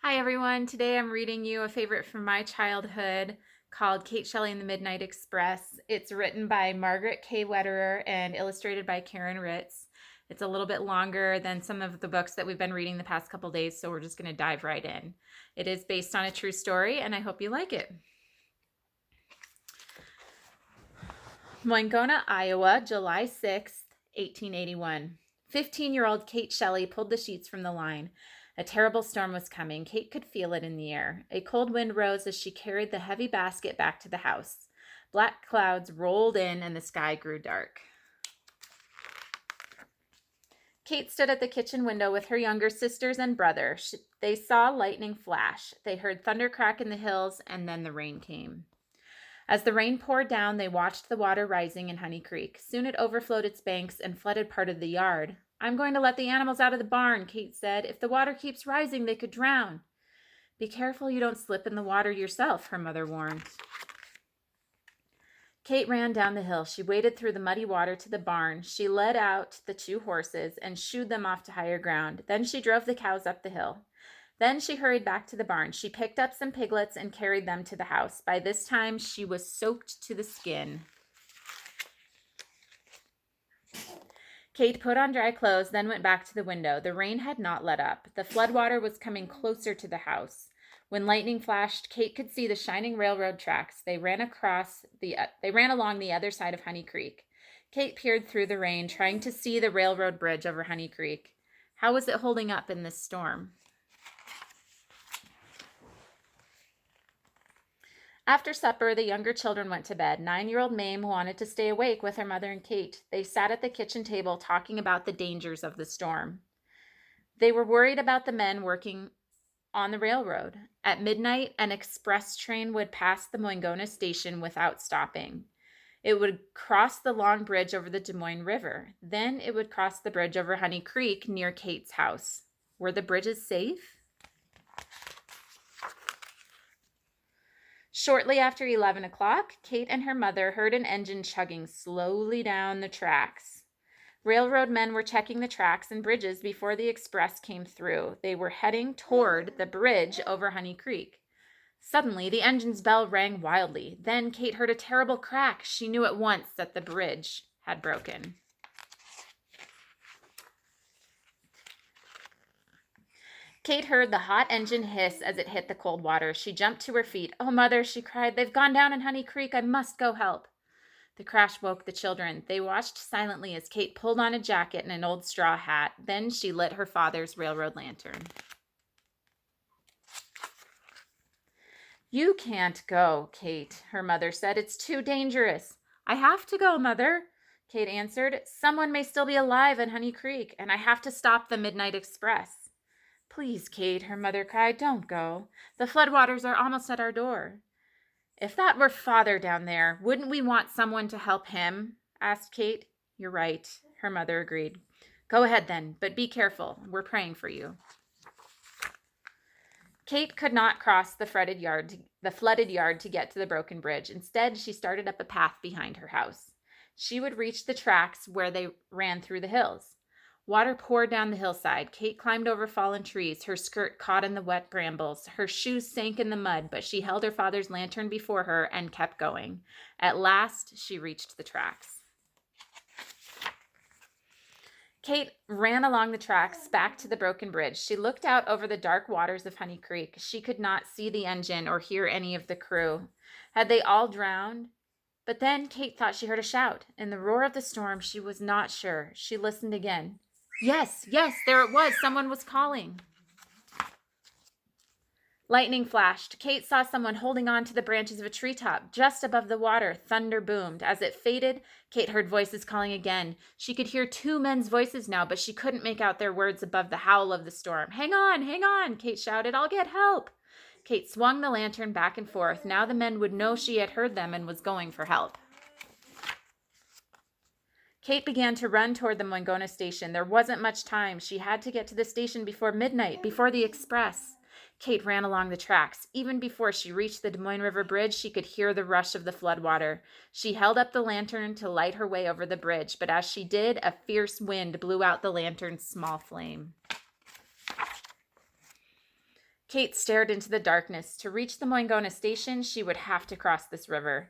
Hi everyone, today I'm reading you a favorite from my childhood called Kate, Shelley and the Midnight Express. It's written by Margaret K. Wetterer and illustrated by Karen Ritz. It's a little bit longer than some of the books that we've been reading the past couple days, so we're just going to dive right in. It is based on a true story and I hope you like it. Moingona, Iowa, July 6th, 1881. 15-year-old Kate Shelley pulled the sheets from the line. A terrible storm was coming. Kate could feel it in the air. A cold wind rose as she carried the heavy basket back to the house. Black clouds rolled in and the sky grew dark. Kate stood at the kitchen window with her younger sisters and brother. They saw lightning flash. They heard thunder crack in the hills, and then the rain came. As the rain poured down, they watched the water rising in Honey Creek. Soon it overflowed its banks and flooded part of the yard. "I'm going to let the animals out of the barn," Kate said. "If the water keeps rising, they could drown." "Be careful you don't slip in the water yourself," her mother warned. Kate ran down the hill. She waded through the muddy water to the barn. She led out the 2 horses and shooed them off to higher ground. Then she drove the cows up the hill. Then she hurried back to the barn. She picked up some piglets and carried them to the house. By this time, she was soaked to the skin. Kate put on dry clothes, then went back to the window. The rain had not let up. The floodwater was coming closer to the house. When lightning flashed, Kate could see the shining railroad tracks. They ran along the other side of Honey Creek. Kate peered through the rain, trying to see the railroad bridge over Honey Creek. How was it holding up in this storm? After supper, the younger children went to bed. 9-year-old Mame wanted to stay awake with her mother and Kate. They sat at the kitchen table talking about the dangers of the storm. They were worried about the men working on the railroad. At midnight, an express train would pass the Moingona station without stopping. It would cross the long bridge over the Des Moines River. Then it would cross the bridge over Honey Creek near Kate's house. Were the bridges safe? Shortly after 11 o'clock, Kate and her mother heard an engine chugging slowly down the tracks. Railroad men were checking the tracks and bridges before the express came through. They were heading toward the bridge over Honey Creek. Suddenly, the engine's bell rang wildly. Then Kate heard a terrible crack. She knew at once that the bridge had broken. Kate heard the hot engine hiss as it hit the cold water. She jumped to her feet. "Oh, Mother," she cried, "they've gone down in Honey Creek. I must go help." The crash woke the children. They watched silently as Kate pulled on a jacket and an old straw hat. Then she lit her father's railroad lantern. "You can't go, Kate," her mother said. "It's too dangerous." "I have to go, Mother," Kate answered. "Someone may still be alive in Honey Creek, and I have to stop the Midnight Express." "Please, Kate," her mother cried, "don't go. The floodwaters are almost at our door." "If that were Father down there, wouldn't we want someone to help him?" asked Kate. "You're right," her mother agreed. "Go ahead then, but be careful. We're praying for you." Kate could not cross the flooded yard to get to the broken bridge. Instead, she started up a path behind her house. She would reach the tracks where they ran through the hills. Water poured down the hillside. Kate climbed over fallen trees. Her skirt caught in the wet brambles. Her shoes sank in the mud, but she held her father's lantern before her and kept going. At last, she reached the tracks. Kate ran along the tracks back to the broken bridge. She looked out over the dark waters of Honey Creek. She could not see the engine or hear any of the crew. Had they all drowned? But then Kate thought she heard a shout. In the roar of the storm, she was not sure. She listened again. Yes, there it was. Someone was calling. Lightning flashed. Kate saw someone holding on to the branches of a treetop just above the water. Thunder boomed. As it faded, Kate heard voices calling again. She could hear 2 men's voices now, but she couldn't make out their words above the howl of the storm. Hang on, Kate shouted. "I'll get help." Kate swung the lantern back and forth. Now the men would know she had heard them and was going for help. Kate began to run toward the Moingona station. There wasn't much time. She had to get to the station before midnight, before the express. Kate ran along the tracks. Even before she reached the Des Moines River Bridge, she could hear the rush of the floodwater. She held up the lantern to light her way over the bridge, but as she did, a fierce wind blew out the lantern's small flame. Kate stared into the darkness. To reach the Moingona station, she would have to cross this river.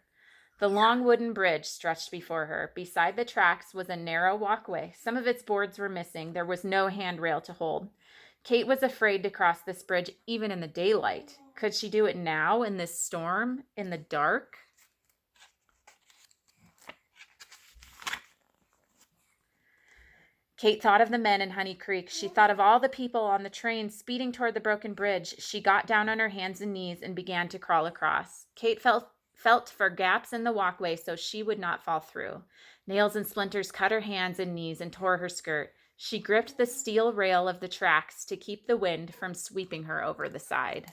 The long wooden bridge stretched before her. Beside the tracks was a narrow walkway. Some of its boards were missing. There was no handrail to hold. Kate was afraid to cross this bridge even in the daylight. Could she do it now in this storm, in the dark? Kate thought of the men in Honey Creek. She thought of all the people on the train speeding toward the broken bridge. She got down on her hands and knees and began to crawl across. Kate felt for gaps in the walkway so she would not fall through. Nails and splinters cut her hands and knees and tore her skirt. She gripped the steel rail of the tracks to keep the wind from sweeping her over the side.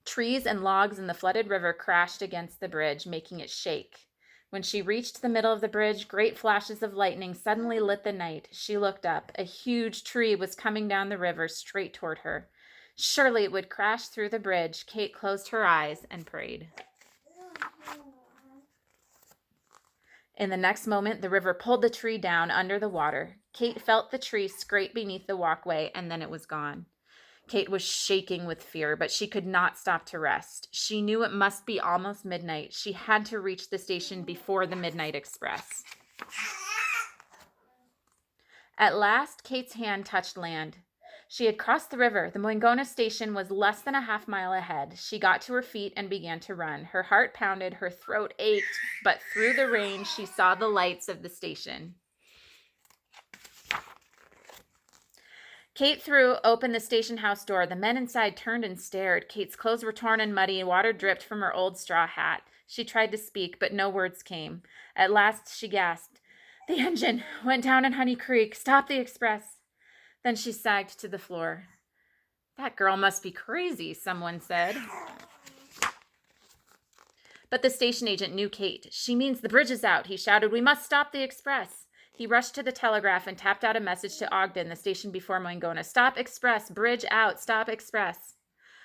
Trees and logs in the flooded river crashed against the bridge, making it shake. When she reached the middle of the bridge, great flashes of lightning suddenly lit the night. She looked up. A huge tree was coming down the river straight toward her. Surely it would crash through the bridge. Kate closed her eyes and prayed. In the next moment, the river pulled the tree down under the water. Kate felt the tree scrape beneath the walkway, and then it was gone. Kate was shaking with fear, but she could not stop to rest. She knew it must be almost midnight. She had to reach the station before the midnight express. At last, Kate's hand touched land. She had crossed the river. The Moingona station was less than a half mile ahead. She got to her feet and began to run. Her heart pounded, her throat ached, but through the rain, she saw the lights of the station. Kate threw open the station house door. The men inside turned and stared. Kate's clothes were torn and muddy, and water dripped from her old straw hat. She tried to speak, but no words came. At last, she gasped, "The engine went down in Honey Creek. Stop the express." Then she sagged to the floor. "That girl must be crazy," someone said. But the station agent knew Kate. "She means the bridge is out," he shouted. "We must stop the express." He rushed to the telegraph and tapped out a message to Ogden, the station before Moingona. "Stop express, bridge out, stop express."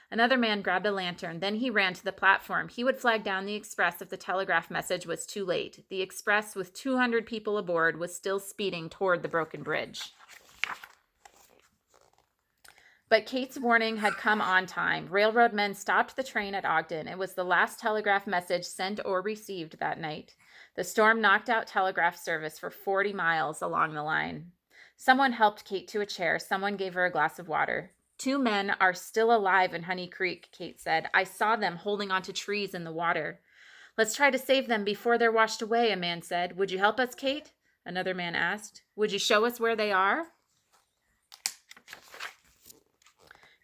Another man grabbed a lantern. Then he ran to the platform. He would flag down the express if the telegraph message was too late. The express, with 200 people aboard, was still speeding toward the broken bridge. But Kate's warning had come on time. Railroad men stopped the train at Ogden. It was the last telegraph message sent or received that night. The storm knocked out telegraph service for 40 miles along the line. Someone helped Kate to a chair. Someone gave her a glass of water. "2 men are still alive in Honey Creek," Kate said. "I saw them holding onto trees in the water." "Let's try to save them before they're washed away," a man said. "Would you help us, Kate?" Another man asked. "Would you show us where they are?"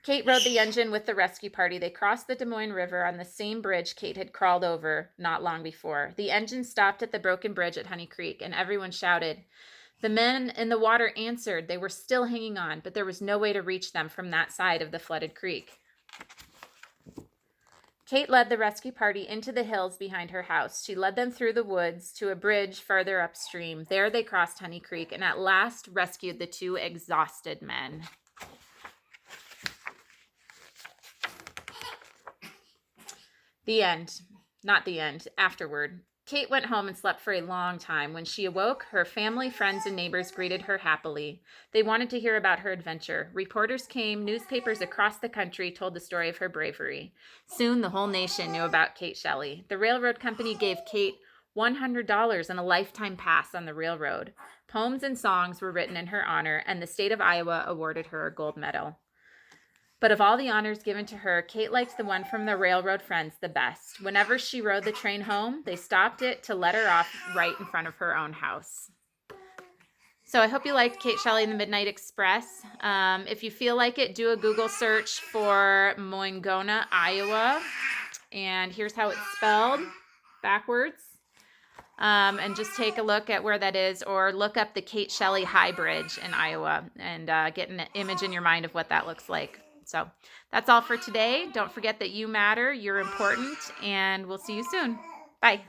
Kate rode the engine with the rescue party. They crossed the Des Moines River on the same bridge Kate had crawled over not long before. The engine stopped at the broken bridge at Honey Creek, and everyone shouted. The men in the water answered. They were still hanging on, but there was no way to reach them from that side of the flooded creek. Kate led the rescue party into the hills behind her house. She led them through the woods to a bridge further upstream. There they crossed Honey Creek and at last rescued the 2 exhausted men. The end. Not the end. Afterward. Kate went home and slept for a long time. When she awoke, her family, friends, and neighbors greeted her happily. They wanted to hear about her adventure. Reporters came. Newspapers across the country told the story of her bravery. Soon, the whole nation knew about Kate Shelley. The railroad company gave Kate $100 and a lifetime pass on the railroad. Poems and songs were written in her honor, and the state of Iowa awarded her a gold medal. But of all the honors given to her, Kate liked the one from the railroad friends the best. Whenever she rode the train home, they stopped it to let her off right in front of her own house. So I hope you liked Kate Shelley and the Midnight Express. If you feel like it, do a Google search for Moingona, Iowa. And here's how it's spelled, backwards. And just take a look at where that is, or look up the Kate Shelley High Bridge in Iowa and get an image in your mind of what that looks like. So that's all for today. Don't forget that you matter, you're important, and we'll see you soon. Bye.